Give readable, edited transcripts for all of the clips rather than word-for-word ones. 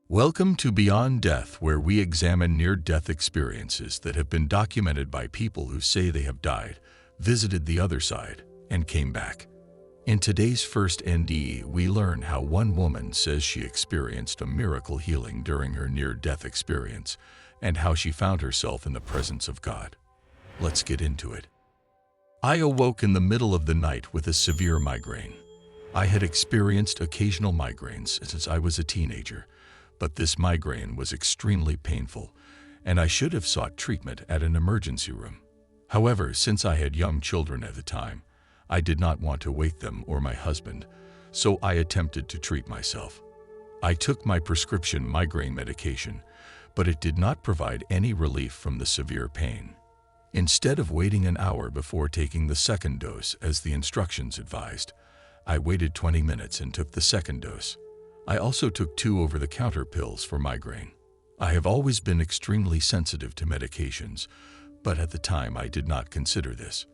Welcome to Beyond Death, where we examine near-death experiences that have been documented by people who say they have died, visited the other side, and came back. In today's first NDE, we learn how one woman says she experienced a miracle healing during her near-death experience, and how she found herself in the presence of God. Let's get into it. I awoke in the middle of the night with a severe migraine. I had experienced occasional migraines since I was a teenager, but this migraine was extremely painful, and I should have sought treatment at an emergency room. However, since I had young children at the time, I did not want to wake them or my husband, so I attempted to treat myself. I took my prescription migraine medication, but it did not provide any relief from the severe pain. Instead of waiting an hour before taking the second dose as the instructions advised, I waited 20 minutes and took the second dose. I also took 2 over-the-counter pills for migraine. I have always been extremely sensitive to medications, but at the time I did not consider this.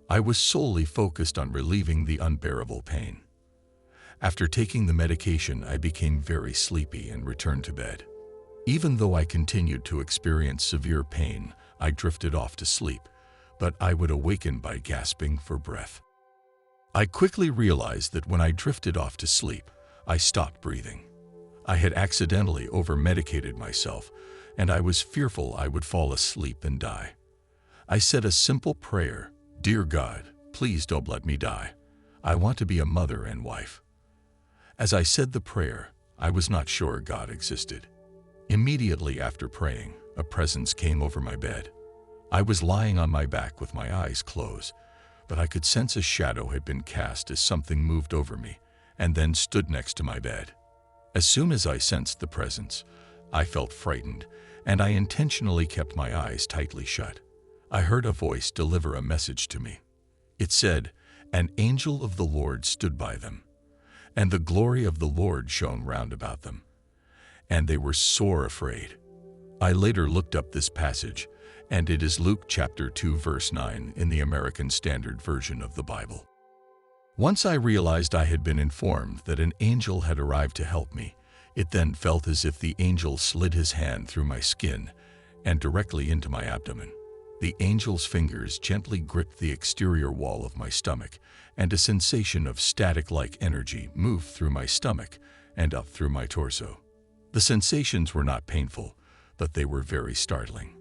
I was solely focused on relieving the unbearable pain. After taking the medication, I became very sleepy and returned to bed. Even though I continued to experience severe pain, I drifted off to sleep, but I would awaken by gasping for breath. I quickly realized that when I drifted off to sleep, I stopped breathing. I had accidentally over-medicated myself, and I was fearful I would fall asleep and die. I said a simple prayer: "Dear God, please don't let me die. I want to be a mother and wife." As I said the prayer, I was not sure God existed. Immediately after praying, a presence came over my bed. I was lying on my back with my eyes closed, but I could sense a shadow had been cast as something moved over me and then stood next to my bed. As soon as I sensed the presence, I felt frightened, and I intentionally kept my eyes tightly shut. I heard a voice deliver a message to me. It said, "An angel of the Lord stood by them, and the glory of the Lord shone round about them, and they were sore afraid." I later looked up this passage, and it is Luke chapter 2 verse 9 in the American Standard Version of the Bible. Once I realized I had been informed that an angel had arrived to help me, it then felt as if the angel slid his hand through my skin and directly into my abdomen. The angel's fingers gently gripped the exterior wall of my stomach, and a sensation of static-like energy moved through my stomach and up through my torso. The sensations were not painful, but they were very startling.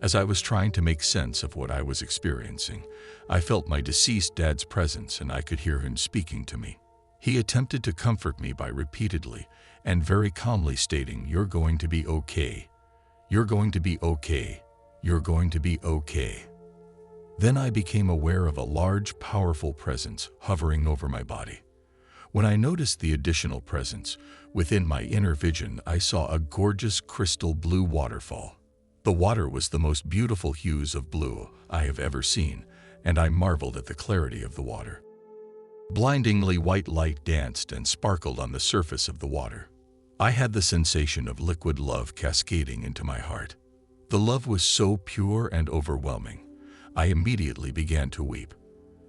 As I was trying to make sense of what I was experiencing, I felt my deceased dad's presence, and I could hear him speaking to me. He attempted to comfort me by repeatedly and very calmly stating, "You're going to be okay. You're going to be okay. You're going to be okay." Then I became aware of a large, powerful presence hovering over my body. When I noticed the additional presence, within my inner vision I saw a gorgeous crystal blue waterfall. The water was the most beautiful hues of blue I have ever seen, and I marveled at the clarity of the water. Blindingly white light danced and sparkled on the surface of the water. I had the sensation of liquid love cascading into my heart. The love was so pure and overwhelming, I immediately began to weep.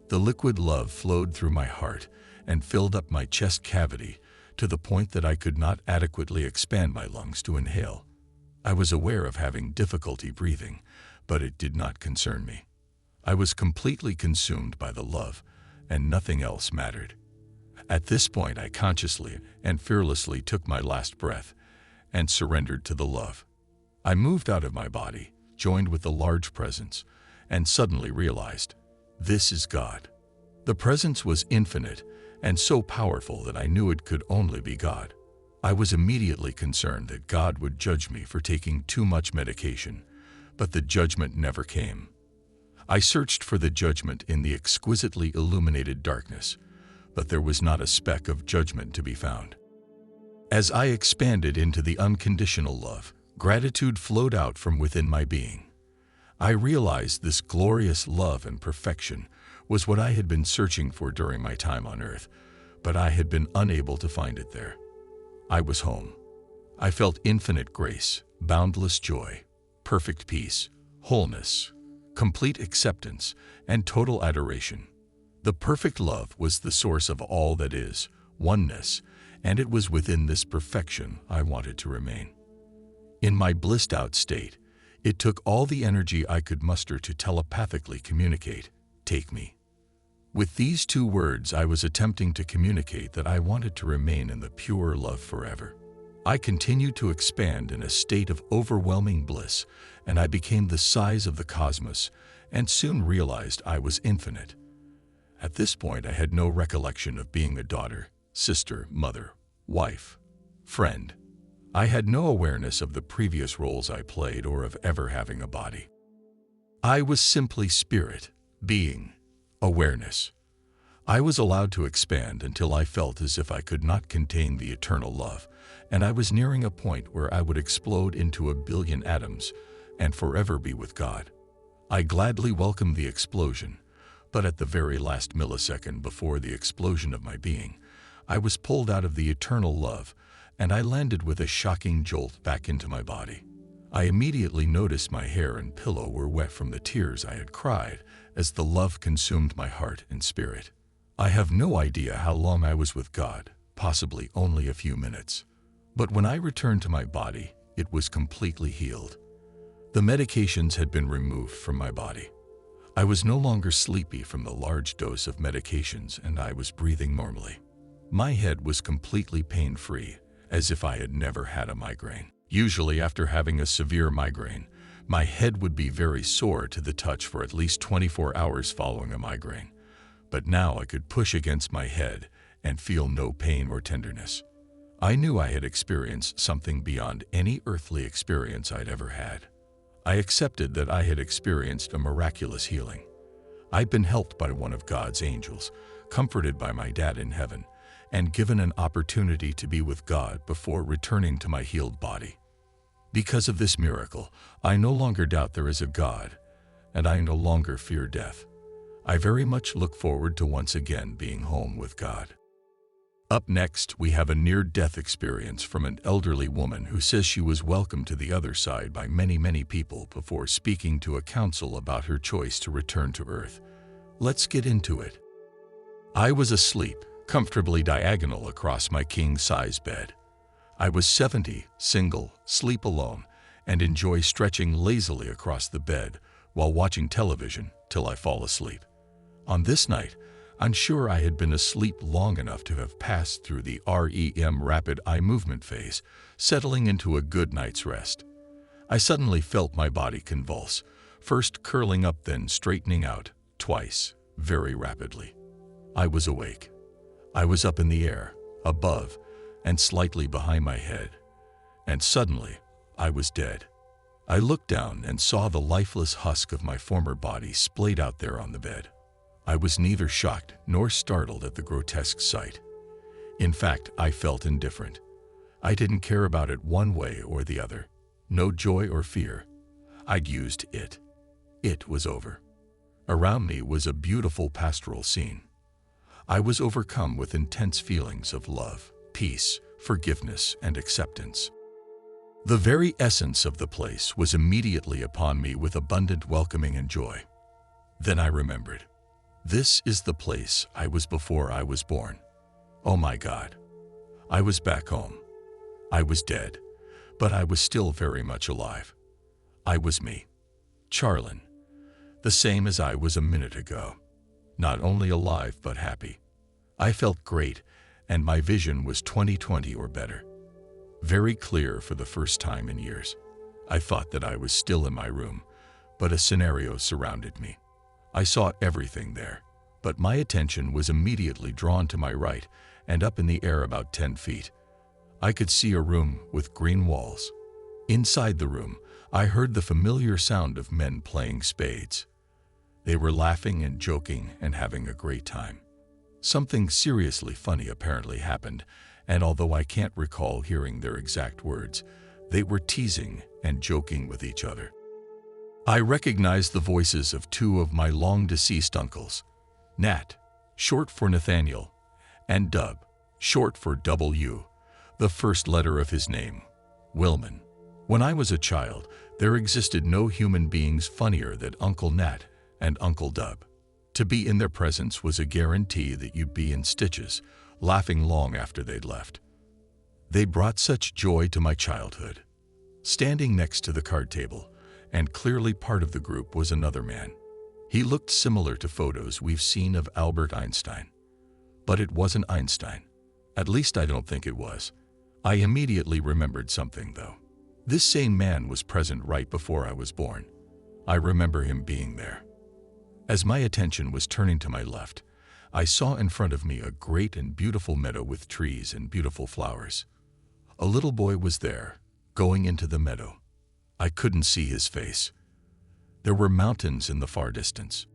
The liquid love flowed through my heart and filled up my chest cavity to the point that I could not adequately expand my lungs to inhale. I was aware of having difficulty breathing, but it did not concern me. I was completely consumed by the love, and nothing else mattered. At this point, I consciously and fearlessly took my last breath and surrendered to the love. I moved out of my body, joined with the large presence, and suddenly realized, this is God. The presence was infinite and so powerful that I knew it could only be God. I was immediately concerned that God would judge me for taking too much medication, but the judgment never came. I searched for the judgment in the exquisitely illuminated darkness, but there was not a speck of judgment to be found. As I expanded into the unconditional love, gratitude flowed out from within my being. I realized this glorious love and perfection was what I had been searching for during my time on earth, but I had been unable to find it there. I was home. I felt infinite grace, boundless joy, perfect peace, wholeness, complete acceptance, and total adoration. The perfect love was the source of all that is, oneness, and it was within this perfection I wanted to remain. In my blissed-out state, it took all the energy I could muster to telepathically communicate, "Take me." With these two words, I was attempting to communicate that I wanted to remain in the pure love forever. I continued to expand in a state of overwhelming bliss, and I became the size of the cosmos, and soon realized I was infinite. At this point, I had no recollection of being a daughter, sister, mother, wife, friend. I had no awareness of the previous roles I played or of ever having a body. I was simply spirit, being, awareness. I was allowed to expand until I felt as if I could not contain the eternal love, and I was nearing a point where I would explode into a billion atoms and forever be with God. I gladly welcomed the explosion, but at the very last millisecond before the explosion of my being, I was pulled out of the eternal love, and I landed with a shocking jolt back into my body. I immediately noticed my hair and pillow were wet from the tears I had cried as the love consumed my heart and spirit. I have no idea how long I was with God, possibly only a few minutes. But when I returned to my body, it was completely healed. The medications had been removed from my body. I was no longer sleepy from the large dose of medications, and I was breathing normally. My head was completely pain-free, as if I had never had a migraine. Usually, after having a severe migraine, my head would be very sore to the touch for at least 24 hours following a migraine. But now I could push against my head and feel no pain or tenderness. I knew I had experienced something beyond any earthly experience I'd ever had. I accepted that I had experienced a miraculous healing. I'd been helped by one of God's angels, comforted by my dad in heaven, and given an opportunity to be with God before returning to my healed body. Because of this miracle, I no longer doubt there is a God, and I no longer fear death. I very much look forward to once again being home with God. Up next, we have a near-death experience from an elderly woman who says she was welcomed to the other side by many people before speaking to a council about her choice to return to Earth. Let's get into it. I was asleep, comfortably diagonal across my king-size bed. I was 70, single, sleep alone, and enjoy stretching lazily across the bed while watching television till I fall asleep. On this night, unsure I had been asleep long enough to have passed through the REM rapid eye movement phase, settling into a good night's rest. I suddenly felt my body convulse, first curling up then straightening out, twice, very rapidly. I was awake. I was up in the air, above, and slightly behind my head. And suddenly, I was dead. I looked down and saw the lifeless husk of my former body splayed out there on the bed. I was neither shocked nor startled at the grotesque sight. In fact, I felt indifferent. I didn't care about it one way or the other. No joy or fear. I'd used it. It was over. Around me was a beautiful pastoral scene. I was overcome with intense feelings of love, peace, forgiveness, and acceptance. The very essence of the place was immediately upon me with abundant welcoming and joy. Then I remembered. This is the place I was before I was born. Oh my God. I was back home. I was dead, but I was still very much alive. I was me, Charlin, the same as I was a minute ago. Not only alive, but happy. I felt great, and my vision was 20/20 or better. Very clear for the first time in years. I thought that I was still in my room, but a scenario surrounded me. I saw everything there, but my attention was immediately drawn to my right and up in the air about 10 feet. I could see a room with green walls. Inside the room, I heard the familiar sound of men playing spades. They were laughing and joking and having a great time. Something seriously funny apparently happened, and although I can't recall hearing their exact words, they were teasing and joking with each other. I recognized the voices of two of my long-deceased uncles, Nat, short for Nathaniel, and Dub, short for W, the first letter of his name, Wilman. When I was a child, there existed no human beings funnier than Uncle Nat and Uncle Dub. To be in their presence was a guarantee that you'd be in stitches, laughing long after they'd left. They brought such joy to my childhood. Standing next to the card table, and clearly part of the group, was another man. He looked similar to photos we've seen of Albert Einstein. But it wasn't Einstein. At least I don't think it was. I immediately remembered something, though. This same man was present right before I was born. I remember him being there. As my attention was turning to my left, I saw in front of me a great and beautiful meadow with trees and beautiful flowers. A little boy was there, going into the meadow. I couldn't see his face. There were mountains in the far distance.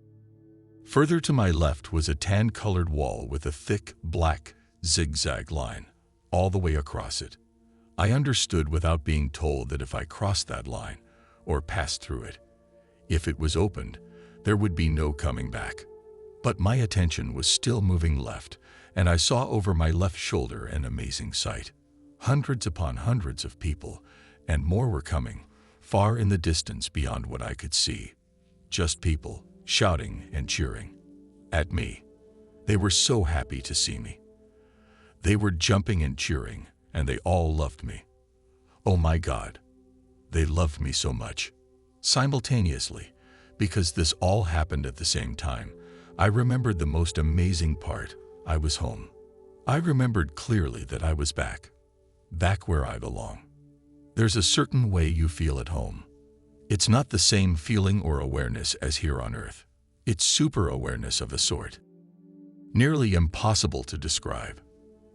Further to my left was a tan-colored wall with a thick, black, zigzag line all the way across it. I understood without being told that if I crossed that line, or passed through it, if it was opened, there would be no coming back. But my attention was still moving left, and I saw over my left shoulder an amazing sight. Hundreds upon hundreds of people, and more were coming, far in the distance beyond what I could see. Just people, shouting and cheering at me. They were so happy to see me. They were jumping and cheering, and they all loved me. Oh my God, they loved me so much. Simultaneously, because this all happened at the same time, I remembered the most amazing part. I was home. I remembered clearly that I was back where I belong. There's a certain way you feel at home. It's not the same feeling or awareness as here on Earth. It's super awareness of a sort. Nearly impossible to describe.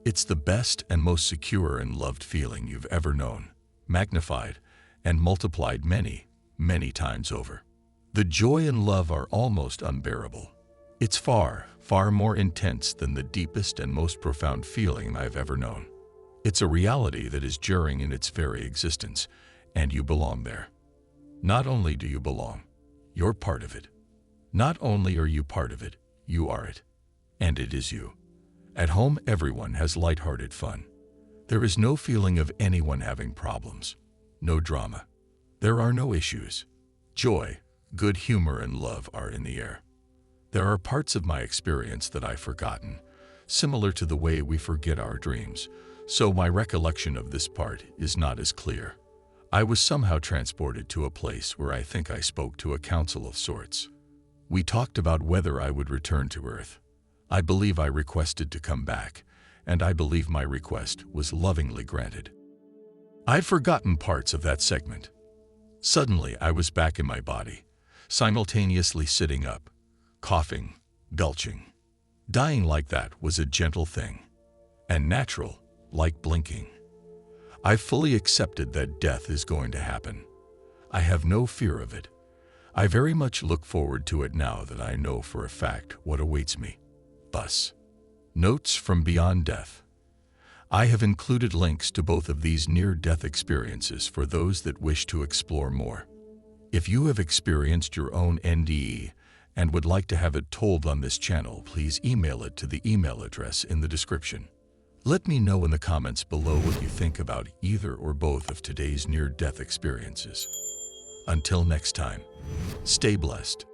It's the best and most secure and loved feeling you've ever known, magnified and multiplied many, many times over. The joy and love are almost unbearable. It's far, far more intense than the deepest and most profound feeling I've ever known. It's a reality that is jarring in its very existence, and you belong there. Not only do you belong, you're part of it. Not only are you part of it, you are it. And it is you. At home, everyone has lighthearted fun. There is no feeling of anyone having problems. No drama. There are no issues. Joy, good humor, and love are in the air. There are parts of my experience that I've forgotten, similar to the way we forget our dreams, so my recollection of this part is not as clear. I was somehow transported to a place where I think I spoke to a council of sorts. We talked about whether I would return to Earth. I believe I requested to come back, and I believe my request was lovingly granted. I'd forgotten parts of that segment. Suddenly, I was back in my body, simultaneously sitting up, coughing, belching. Dying like that was a gentle thing, and natural, like blinking. I fully accepted that death is going to happen. I have no fear of it. I very much look forward to it now that I know for a fact what awaits me. Bus. Notes from Beyond Death. I have included links to both of these near-death experiences for those that wish to explore more. If you have experienced your own NDE and would like to have it told on this channel, please email it to the email address in the description. Let me know in the comments below what you think about either or both of today's near-death experiences. Until next time, stay blessed.